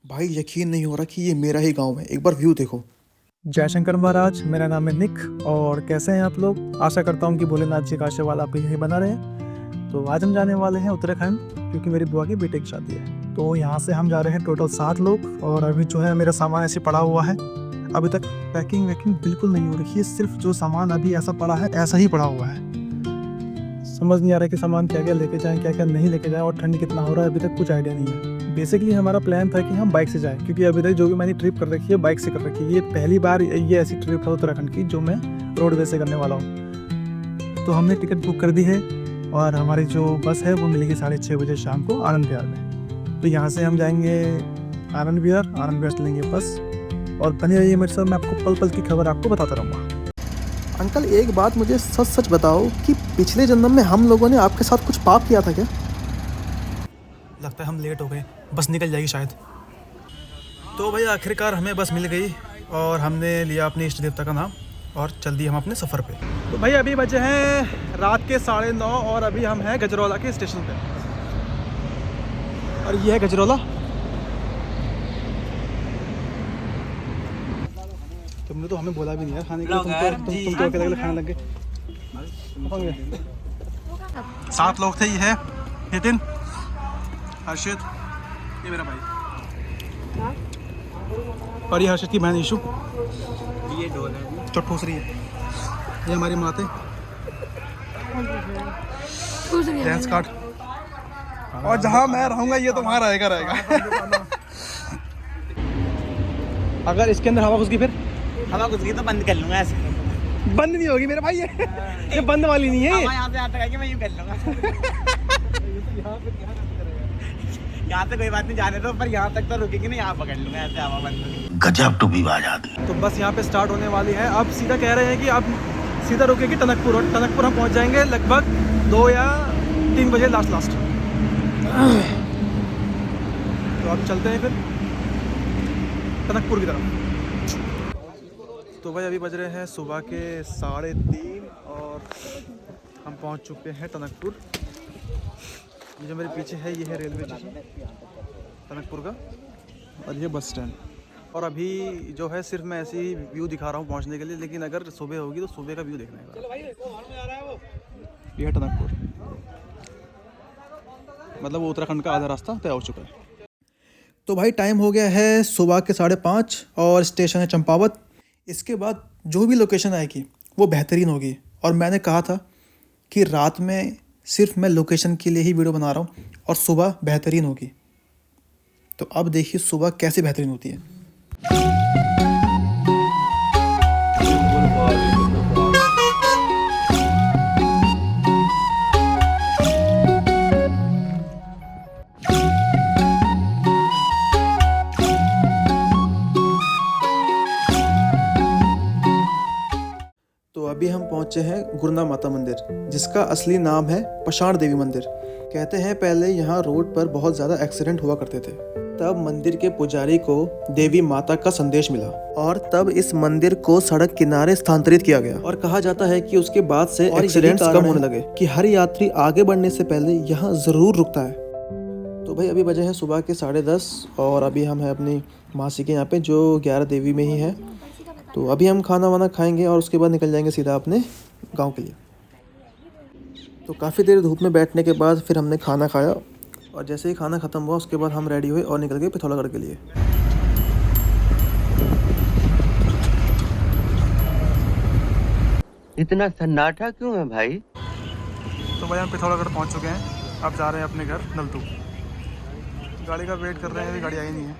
भाई यकीन नहीं हो रहा कि ये मेरा ही गांव है। एक बार व्यू देखो। जयशंकर महाराज, मेरा नाम है निक। और कैसे हैं आप लोग? आशा करता हूँ कि भोलेनाथ जी का आशीर्वाद आप यहीं बना रहे। तो आज हम जाने वाले हैं उत्तराखंड, क्योंकि मेरी बुआ की बेटे की शादी है। तो यहाँ से हम जा रहे हैं टोटल 7 लोग। और अभी जो है मेरा सामान ऐसे पड़ा हुआ है। अभी तक पैकिंग वैकिंग बिल्कुल नहीं हो रही है। सिर्फ जो सामान अभी ऐसा पड़ा है ऐसा ही पड़ा हुआ है। समझ नहीं आ रहा है कि सामान क्या क्या लेके जाएं, क्या क्या नहीं लेके जाएं, और ठंड कितना हो रहा है अभी तक कुछ आइडिया नहीं है। बेसिकली हमारा प्लान था कि हम बाइक से जाएं, क्योंकि अभी तक जो भी मैंने ट्रिप कर रखी है बाइक से कर रखी है। ये पहली बार ये ऐसी ट्रिप है उत्तराखंड की जो मैं रोडवे से करने वाला हूँ। तो हमने टिकट बुक कर दी है और हमारी जो बस है वो मिलेगी 6:30 बजे शाम को आनंद विहार में। तो यहाँ से हम जाएंगे आनंद विहार से लेंगे बस। और बने रहिए मेरे साथ, मैं आपको पल पल की खबर आपको बताता रहूँगा। अंकल एक बात मुझे सच सच बताओ कि पिछले जन्म में हम लोगों ने आपके साथ कुछ पाप किया था क्या? लगता है हम लेट हो गए, बस निकल जाएगी शायद। तो भाई आखिरकार हमें बस मिल गई और हमने लिया अपने इष्ट देवता का नाम और चल दिए हम अपने सफ़र पे। तो भाई अभी बजे हैं रात के 9:30 और अभी हम हैं गजरौला के स्टेशन पे। और ये है गजरौला। तुमने तो हमें बोला भी नहीं यार खाने के लिए। तुम तो अकेले खाने लग गए। 7 लोग थे। ये है नितिन, हर्षित, ये मेरा भाई, और ये हर्षित की बहन ईशु। ये डोल है जो ठूस रही है। ये हमारी माते डांस कार्ड। और जहाँ मैं रहूँगा ये तो वहाँ रहेगा। अगर इसके अंदर हवा घुस गई, फिर हवा घुस गई तो बंद कर लूंगा ऐसे। बंद नहीं होगी मेरे भाई। ये बंद वाली नहीं है। यहाँ से आता है मैं यूँ कर लूंगा। यहाँ से कोई बात नहीं, जाने दो, पर यहाँ तक तो रुकेगी नहीं, यहाँ पकड़ लूंगा ऐसे हवा बंद। गजब टू भी आजाद। तो बस यहाँ पे स्टार्ट होने वाली है। अब सीधा कह रहे हैं कि अब सीधा रुकेगी टनकपुर, और टनकपुर हम पहुँच जाएंगे लगभग 2 या 3 बजे लास्ट। तो अब चलते हैं फिर टनकपुर की तरफ। तो भाई अभी बज रहे हैं सुबह के 3:30 और हम पहुंच चुके हैं टनकपुर। ये जो मेरे पीछे है ये है रेलवे स्टेशन टनकपुर का, और ये बस स्टैंड। और अभी जो है सिर्फ मैं ऐसे ही व्यू दिखा रहा हूँ पहुंचने के लिए, लेकिन अगर सुबह होगी तो सुबह का व्यू देखने का। ये है टनकपुर, मतलब वो उत्तराखंड का आधा रास्ता तय हो चुका है। तो भाई टाइम हो गया है सुबह के 5:30 और स्टेशन है चंपावत। इसके बाद जो भी लोकेशन आएगी वो बेहतरीन होगी। और मैंने कहा था कि रात में सिर्फ मैं लोकेशन के लिए ही वीडियो बना रहा हूँ और सुबह बेहतरीन होगी। तो अब देखिए सुबह कैसे बेहतरीन होती है। तो अभी हम पहुंचे हैं गुरना माता मंदिर, जिसका असली नाम है पषाण देवी मंदिर। कहते हैं पहले यहाँ रोड पर बहुत ज़्यादा एक्सीडेंट हुआ करते थे। तब मंदिर के पुजारी को देवी माता का संदेश मिला और तब इस मंदिर को सड़क किनारे स्थानांतरित किया गया। और कहा जाता है कि उसके बाद से एक्सीडेंट्स कम होने लगे कि हर यात्री आगे बढ़ने से पहले यहाँ ज़रूर रुकता है। तो भाई अभी बजे हैं सुबह के 10:30 और अभी हम हैं अपनी मासी के यहाँ पे जो 11 देवी में ही है। तो अभी हम खाना वाना खाएंगे और उसके बाद निकल जाएंगे सीधा अपने गांव के लिए। तो काफ़ी देर धूप में बैठने के बाद फिर हमने खाना खाया और जैसे ही खाना ख़त्म हुआ उसके बाद हम रेडी हुए और निकल गए पिथौरागढ़ के लिए। इतना सन्नाटा क्यों है भाई? तो भाई हम पिथौरागढ़ पहुंच चुके हैं। अब जा रहे हैं अपने घर नलतू। गाड़ी का वेट कर रहे हैं, अभी गाड़ी आई नहीं है।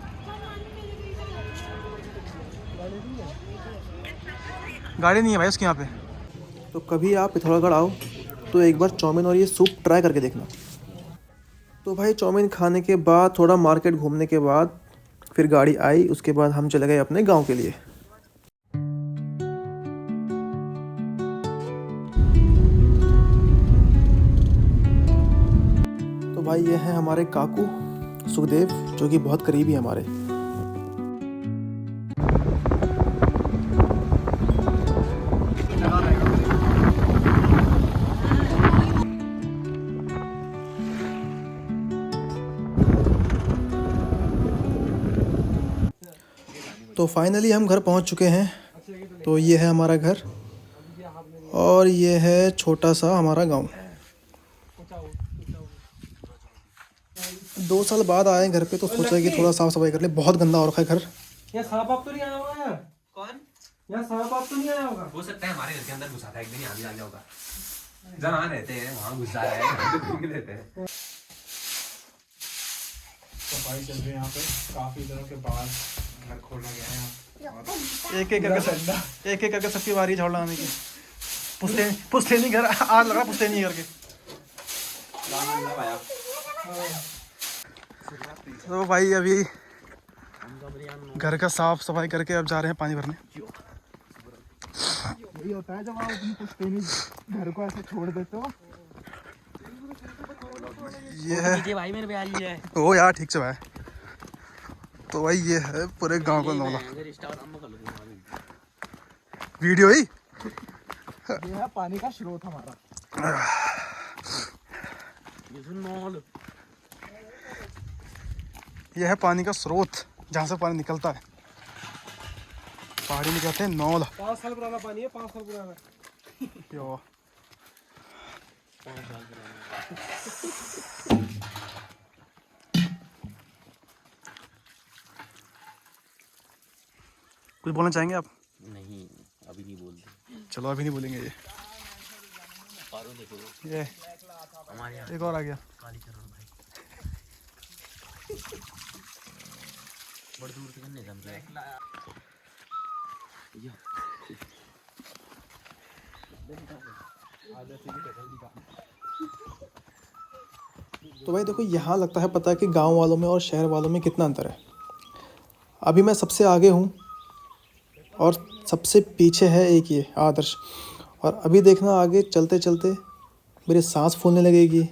गाड़ी नहीं है भाई उसके यहाँ पे। तो कभी आप पिथौरागढ़ आओ तो एक बार चाउमीन और ये सूप ट्राई करके देखना। तो भाई चाउमीन खाने के बाद थोड़ा मार्केट घूमने के बाद फिर गाड़ी आई, उसके बाद हम चले गए अपने गांव के लिए। तो भाई ये हैं हमारे काकू सुखदेव, जो कि बहुत करीबी है हमारे। तो फाइनली हम घर पहुंच चुके हैं। तो ये है हमारा घर और ये है छोटा सा हमारा गांव। 2 साल बाद आए घर पे तो सोचा कि थोड़ा साफ सफाई कर ले। बहुत गंदा हो रखा है घर। यहाँ सांप आप तो नहीं आया होगा यार? कौन? यहाँ सांप आप तो नहीं आया होगा? हो सकता है हमारे घर के अंदर घुसा था, एक दिन यहाँ भी आ गया होगा। जहाँ रहते हैं वहाँ घुसा है, हम तो देख लेते हैं। सफाई चल रही है यहाँ पे, काफी दिनों के बाद घर खोला गया है यहाँ। एक एक करके सबकी बारी झाड़ लगाने की। पुश्तैनी घर आग लगा पुश्तैनी घर के। तो भाई अभी घर का साफ सफाई करके अब जा रहे हैं पानी भरने। यही होता है जब आप अपनी पुश्तैनी घर को ऐसे छोड़ देते हो। ये है भाई मेरे प्यारी है। ओ यार ठीक से भाई। तो भाई ये है पूरे गांव का नौला वीडियो ही। ये है पानी का स्रोत हमारा। यह है पानी का स्रोत जहाँ से पानी निकलता है। पहाड़ी में कहते हैं नौल। 5 साल पुराना पानी है, 5 साल पुराना। यो कुछ बोलना चाहेंगे आप? नहीं अभी नहीं बोलते। चलो अभी नहीं बोलेंगे। ये हमारे यहाँ एक और आ गया। काली चरण भाई बड़ी दूर से नहीं समझे। तो भाई देखो यहाँ लगता है पता है कि गांव वालों में और शहर वालों में कितना अंतर है। अभी मैं सबसे आगे हूँ और सबसे पीछे है एक ये आदर्श। और अभी देखना आगे चलते चलते मेरी सांस फूलने लगेगी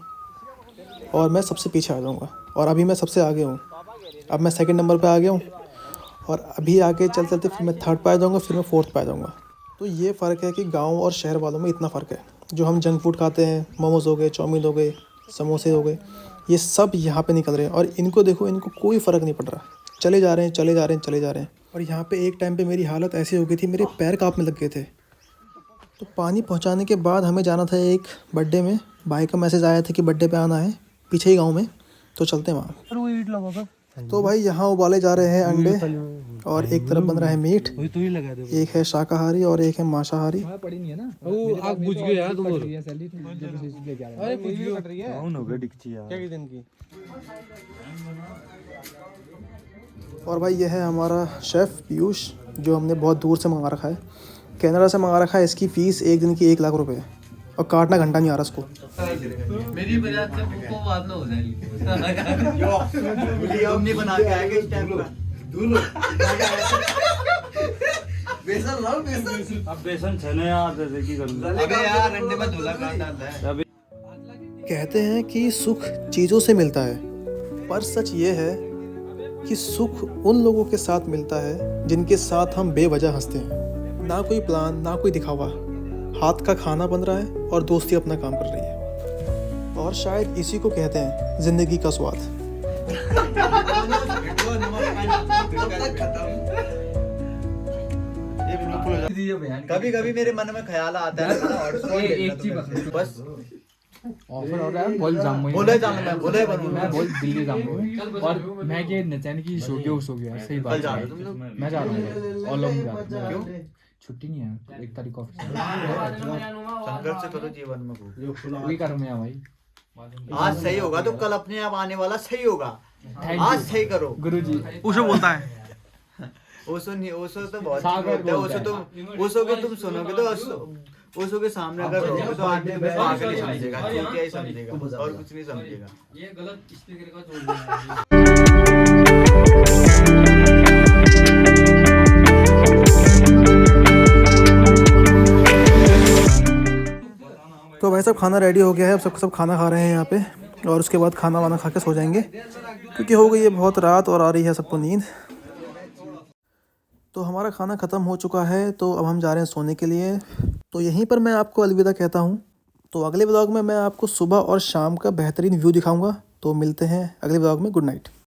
और मैं सबसे पीछे आ जाऊँगा। और अभी मैं सबसे आगे हूँ। अब मैं सेकंड नंबर पे आ गया हूँ और अभी आगे चलते चलते फिर मैं थर्ड पे आ जाऊँगा, फिर मैं फोर्थ पे आ जाऊँगा। तो ये फ़र्क है कि गांव और शहर वालों में इतना फ़र्क है। जो हम जंक फूड खाते हैं, मोमोज़ हो गए, चाउमीन हो गए, समोसे हो गए, ये सब यहाँ पे निकल रहे हैं और इनको देखो, इनको कोई फ़र्क नहीं पड़ रहा। चले जा रहे हैं, चले जा रहे हैं, चले जा रहे हैं। और यहाँ पे एक टाइम पे मेरी हालत ऐसी हो गई थी, मेरे पैर कांपने लग गए थे। तो पानी पहुँचाने के बाद हमें जाना था एक बर्थडे में। भाई का मैसेज आया था कि बर्थडे पे आना है, पीछे ही गाँव में, तो चलते हैं वहाँ। तो भाई यहाँ उबाले जा रहे हैं अंडे और एक तरफ बन रहा है मीट। एक है शाकाहारी और एक है मांसाहारी। पड़ी नहीं है ना वो, आग बुझ गई यार। तुम अरे बुझ गई कट रही है। कौन हो गया डिक्ची यार? क्या दिन की? और भाई ये है हमारा शेफ़ पीयूष, जो हमने बहुत दूर से मंगा रखा है, कनाडा से मंगा रखा है। इसकी फ़ीस एक दिन की 1 लाख रुपए है और काटना घंटा नहीं आ रहा इसको। मेरी वजह से वो बात ना हो जाएगी। हमने बना के आएगा इस टाइम का। बेसन लाओ बेसन। अब बेसन छने यार जैसे की कर। अबे यार अंडे में धुला काट डालता है। कहते हैं कि सुख चीज़ों से मिलता है, पर सच ये है कि सुख उन लोगों के साथ मिलता है जिनके साथ हम बेवजह हंसते हैं। ना कोई प्लान, ना कोई दिखावा, हाथ का खाना बन रहा है और दोस्ती अपना काम कर रही है। और शायद इसी को कहते हैं ज़िंदगी का स्वाद। कभी कभी मेरे मन में ख्याल आता है एक चीज बस ऑफर हो रहा है, बोल जाऊंगा बोले जाऊंगा मैं, बोले बनूंगा मैं, बोल दिल्ली जाऊंगा। और मैं के नचैन की सो गया सही बात है। मैं जा रहा हूँ और लोग जा रहे हैं। क्यों छुट्टी नहीं है 1 तारीख ऑफिस। संघर्ष से करो जीवन में वही करूँ मैं भाई। आज सही होगा तो कल अपने आप आने वाला सही होगा। आज सही करो गुरुजी। उसे बोलता है ओशो नहीं, ओशो तो बहुत बोलता है। ओशो तो, ओशो के तुम सुनोगे तो ओशो के सामने अगर रहोगे तो आदमी पागल ही समझेगा, चूतिया ही समझेगा और कुछ नहीं समझेगा। ये गलत स्पीकर का जोड़ दिया है। तो भाई साहब खाना रेडी हो गया है। अब सब खाना खा रहे हैं यहाँ पे और उसके बाद खाना वाना खा के सो जाएंगे, क्योंकि हो गई है बहुत रात और आ रही है सबको नींद। तो हमारा खाना ख़त्म हो चुका है, तो अब हम जा रहे हैं सोने के लिए। तो यहीं पर मैं आपको अलविदा कहता हूँ। तो अगले व्लॉग में मैं आपको सुबह और शाम का बेहतरीन व्यू दिखाऊंगा। तो मिलते हैं अगले व्लॉग में। Good night.